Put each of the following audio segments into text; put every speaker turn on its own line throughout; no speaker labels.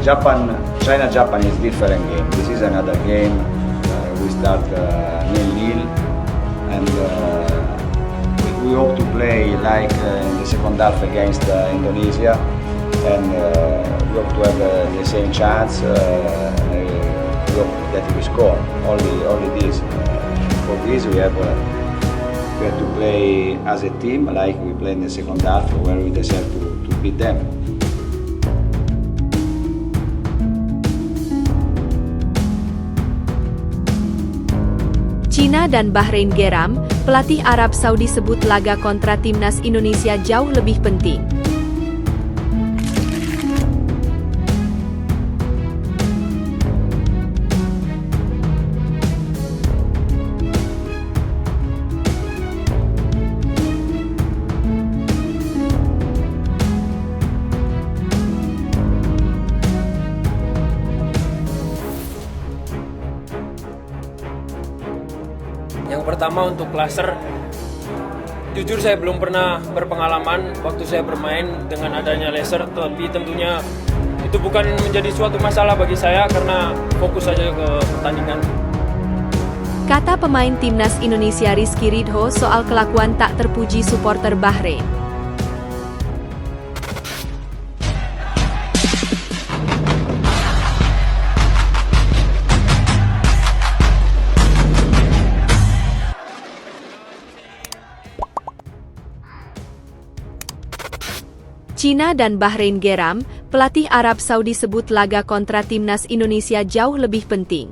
China-Japan is different game. This is another game. We start 0-0 and we hope to play like in the second half against Indonesia, and we hope to have the same chance. We hope that we score. Only this. For this we have to play as a team, like we play in the second half, where we deserve to beat them.
Cina dan Bahrain geram, pelatih Arab Saudi sebut laga kontra timnas Indonesia jauh lebih penting.
Yang pertama untuk klaser, jujur saya belum pernah berpengalaman waktu saya bermain dengan adanya laser, tapi tentunya itu bukan menjadi suatu masalah bagi saya karena fokus saja ke pertandingan.
Kata pemain timnas Indonesia Rizky Ridho soal kelakuan tak terpuji supporter Bahrain. Cina dan Bahrain geram, pelatih Arab Saudi sebut laga kontra timnas Indonesia jauh lebih penting.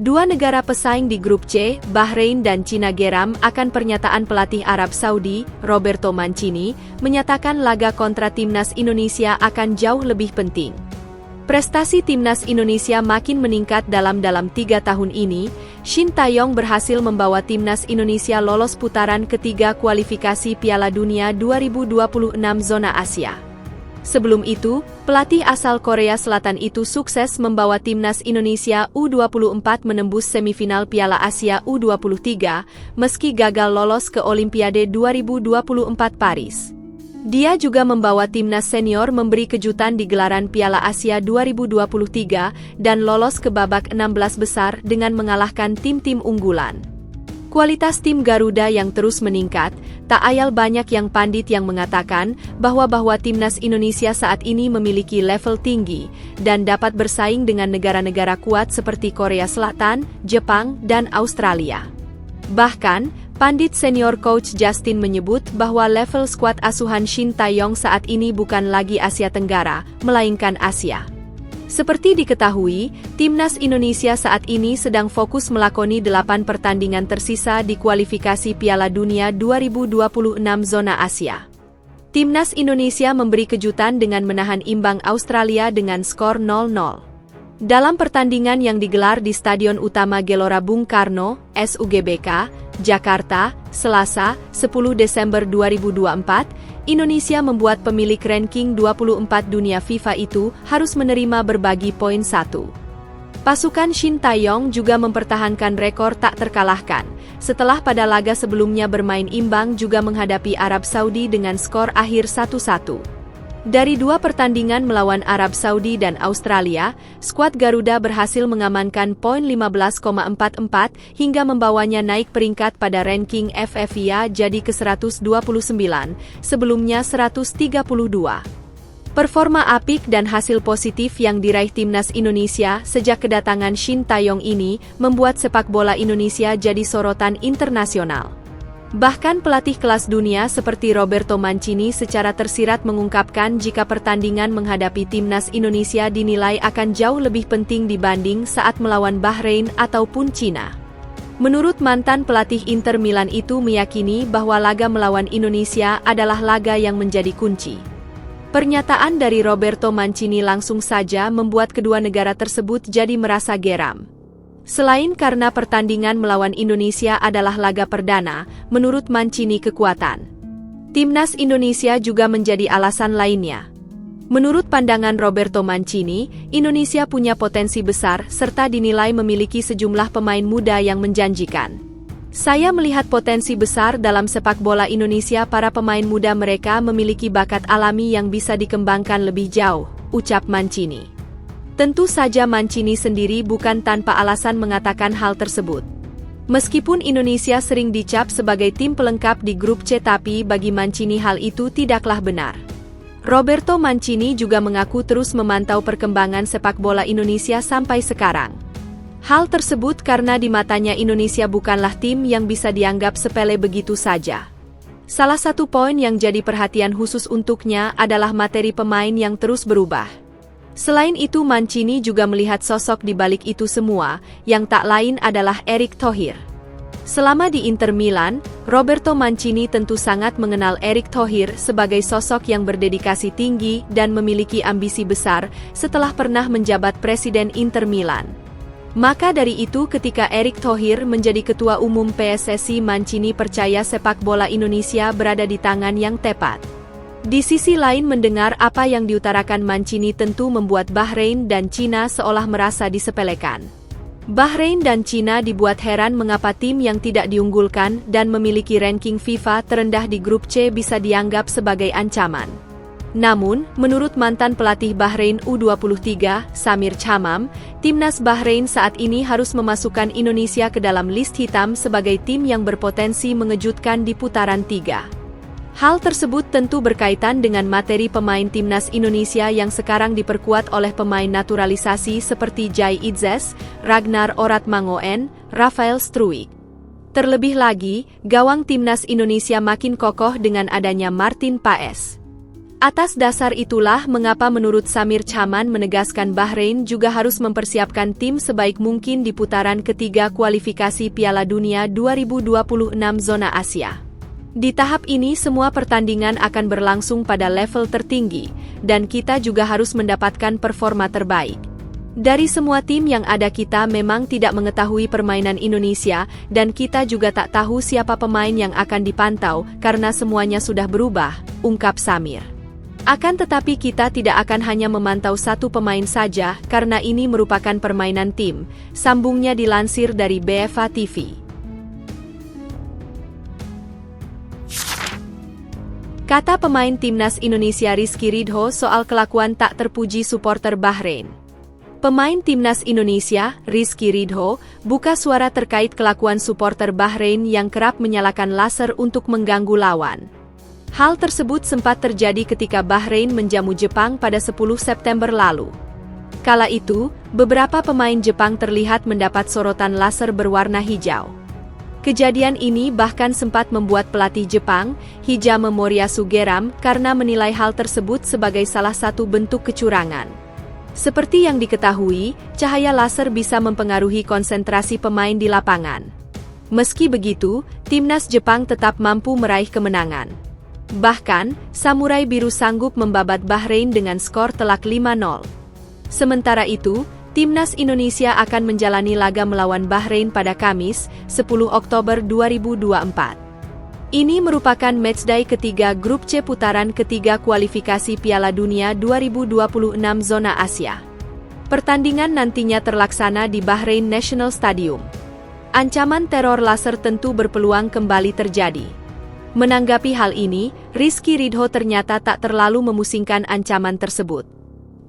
Dua negara pesaing di grup C, Bahrain dan Cina geram akan pernyataan pelatih Arab Saudi, Roberto Mancini, menyatakan laga kontra timnas Indonesia akan jauh lebih penting. Prestasi timnas Indonesia makin meningkat dalam 3 tahun ini. Shin Tae-yong berhasil membawa timnas Indonesia lolos putaran ketiga kualifikasi Piala Dunia 2026 zona Asia. Sebelum itu, pelatih asal Korea Selatan itu sukses membawa timnas Indonesia U24 menembus semifinal Piala Asia U23, meski gagal lolos ke Olimpiade 2024 Paris. Dia juga membawa timnas senior memberi kejutan di gelaran Piala Asia 2023 dan lolos ke babak 16 besar dengan mengalahkan tim-tim unggulan. Kualitas tim Garuda yang terus meningkat, tak ayal banyak yang pandit yang mengatakan bahwa timnas Indonesia saat ini memiliki level tinggi dan dapat bersaing dengan negara-negara kuat seperti Korea Selatan, Jepang, dan Australia. Bahkan, pandit senior coach Justin menyebut bahwa level skuad asuhan Shin Tae-yong saat ini bukan lagi Asia Tenggara, melainkan Asia. Seperti diketahui, timnas Indonesia saat ini sedang fokus melakoni 8 pertandingan tersisa di kualifikasi Piala Dunia 2026 zona Asia. Timnas Indonesia memberi kejutan dengan menahan imbang Australia dengan skor 0-0. Dalam pertandingan yang digelar di Stadion Utama Gelora Bung Karno, SUGBK, Jakarta, Selasa, 10 Desember 2024, Indonesia membuat pemilik ranking 24 dunia FIFA itu harus menerima berbagi poin 1. Pasukan Shin Tae-yong juga mempertahankan rekor tak terkalahkan, setelah pada laga sebelumnya bermain imbang juga menghadapi Arab Saudi dengan skor akhir 1-1. Dari 2 pertandingan melawan Arab Saudi dan Australia, skuad Garuda berhasil mengamankan poin 15,44 hingga membawanya naik peringkat pada ranking FFIA jadi ke-129, sebelumnya 132. Performa apik dan hasil positif yang diraih timnas Indonesia sejak kedatangan Shin Tae-yong ini membuat sepak bola Indonesia jadi sorotan internasional. Bahkan pelatih kelas dunia seperti Roberto Mancini secara tersirat mengungkapkan jika pertandingan menghadapi timnas Indonesia dinilai akan jauh lebih penting dibanding saat melawan Bahrain ataupun Cina. Menurut mantan pelatih Inter Milan itu meyakini bahwa laga melawan Indonesia adalah laga yang menjadi kunci. Pernyataan dari Roberto Mancini langsung saja membuat kedua negara tersebut jadi merasa geram. Selain karena pertandingan melawan Indonesia adalah laga perdana, menurut Mancini kekuatan timnas Indonesia juga menjadi alasan lainnya. Menurut pandangan Roberto Mancini, Indonesia punya potensi besar serta dinilai memiliki sejumlah pemain muda yang menjanjikan. Saya melihat potensi besar dalam sepak bola Indonesia, para pemain muda mereka memiliki bakat alami yang bisa dikembangkan lebih jauh, ucap Mancini. Tentu saja Mancini sendiri bukan tanpa alasan mengatakan hal tersebut. Meskipun Indonesia sering dicap sebagai tim pelengkap di grup C, tapi bagi Mancini hal itu tidaklah benar. Roberto Mancini juga mengaku terus memantau perkembangan sepak bola Indonesia sampai sekarang. Hal tersebut karena di matanya Indonesia bukanlah tim yang bisa dianggap sepele begitu saja. Salah satu poin yang jadi perhatian khusus untuknya adalah materi pemain yang terus berubah. Selain itu, Mancini juga melihat sosok di balik itu semua, yang tak lain adalah Erick Thohir. Selama di Inter Milan, Roberto Mancini tentu sangat mengenal Erick Thohir sebagai sosok yang berdedikasi tinggi dan memiliki ambisi besar setelah pernah menjabat presiden Inter Milan. Maka dari itu, ketika Erick Thohir menjadi ketua umum PSSI, Mancini percaya sepak bola Indonesia berada di tangan yang tepat. Di sisi lain, mendengar apa yang diutarakan Mancini tentu membuat Bahrain dan Cina seolah merasa disepelekan. Bahrain dan Cina dibuat heran mengapa tim yang tidak diunggulkan dan memiliki ranking FIFA terendah di grup C bisa dianggap sebagai ancaman. Namun, menurut mantan pelatih Bahrain U23, Samir Chamam, timnas Bahrain saat ini harus memasukkan Indonesia ke dalam list hitam sebagai tim yang berpotensi mengejutkan di putaran 3. Hal tersebut tentu berkaitan dengan materi pemain timnas Indonesia yang sekarang diperkuat oleh pemain naturalisasi seperti Jai Itzes, Ragnar Oratmangoen, Rafael Struijk. Terlebih lagi, gawang timnas Indonesia makin kokoh dengan adanya Martin Paes. Atas dasar itulah mengapa menurut Samir Chamam menegaskan Bahrain juga harus mempersiapkan tim sebaik mungkin di putaran ketiga kualifikasi Piala Dunia 2026 zona Asia. Di tahap ini semua pertandingan akan berlangsung pada level tertinggi, dan kita juga harus mendapatkan performa terbaik. Dari semua tim yang ada, kita memang tidak mengetahui permainan Indonesia, dan kita juga tak tahu siapa pemain yang akan dipantau karena semuanya sudah berubah, ungkap Samir. Akan tetapi kita tidak akan hanya memantau satu pemain saja karena ini merupakan permainan tim, sambungnya dilansir dari BFA TV. Kata pemain timnas Indonesia Rizky Ridho soal kelakuan tak terpuji supporter Bahrain. Pemain timnas Indonesia, Rizky Ridho, buka suara terkait kelakuan supporter Bahrain yang kerap menyalakan laser untuk mengganggu lawan. Hal tersebut sempat terjadi ketika Bahrain menjamu Jepang pada 10 September lalu. Kala itu, beberapa pemain Jepang terlihat mendapat sorotan laser berwarna hijau. Kejadian ini bahkan sempat membuat pelatih Jepang, Hijame Moriyasu geram karena menilai hal tersebut sebagai salah satu bentuk kecurangan. Seperti yang diketahui, cahaya laser bisa mempengaruhi konsentrasi pemain di lapangan. Meski begitu, timnas Jepang tetap mampu meraih kemenangan. Bahkan, Samurai Biru sanggup membabat Bahrain dengan skor telak 5-0. Sementara itu, timnas Indonesia akan menjalani laga melawan Bahrain pada Kamis, 10 Oktober 2024. Ini merupakan matchday ketiga grup C putaran ketiga kualifikasi Piala Dunia 2026 zona Asia. Pertandingan nantinya terlaksana di Bahrain National Stadium. Ancaman teror laser tentu berpeluang kembali terjadi. Menanggapi hal ini, Rizky Ridho ternyata tak terlalu memusingkan ancaman tersebut.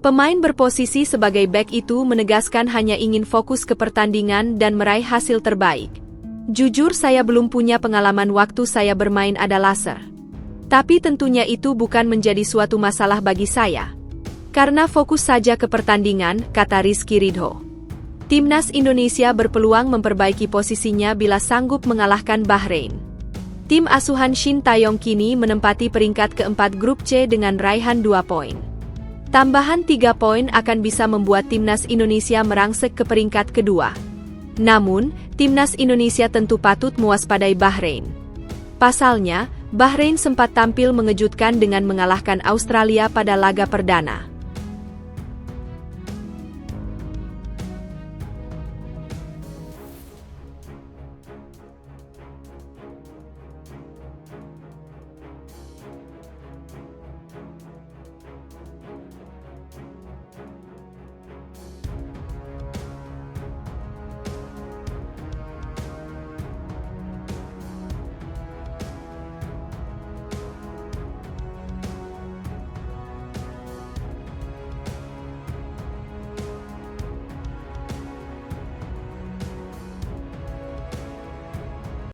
Pemain berposisi sebagai bek itu menegaskan hanya ingin fokus ke pertandingan dan meraih hasil terbaik. Jujur, saya belum punya pengalaman waktu saya bermain ada laser. Tapi tentunya itu bukan menjadi suatu masalah bagi saya. Karena fokus saja ke pertandingan, kata Rizky Ridho. Timnas Indonesia berpeluang memperbaiki posisinya bila sanggup mengalahkan Bahrain. Tim asuhan Shin Taeyong kini menempati peringkat keempat grup C dengan raihan 2 poin. Tambahan 3 poin akan bisa membuat timnas Indonesia merangsek ke peringkat kedua. Namun, timnas Indonesia tentu patut mewaspadai Bahrain. Pasalnya, Bahrain sempat tampil mengejutkan dengan mengalahkan Australia pada laga perdana.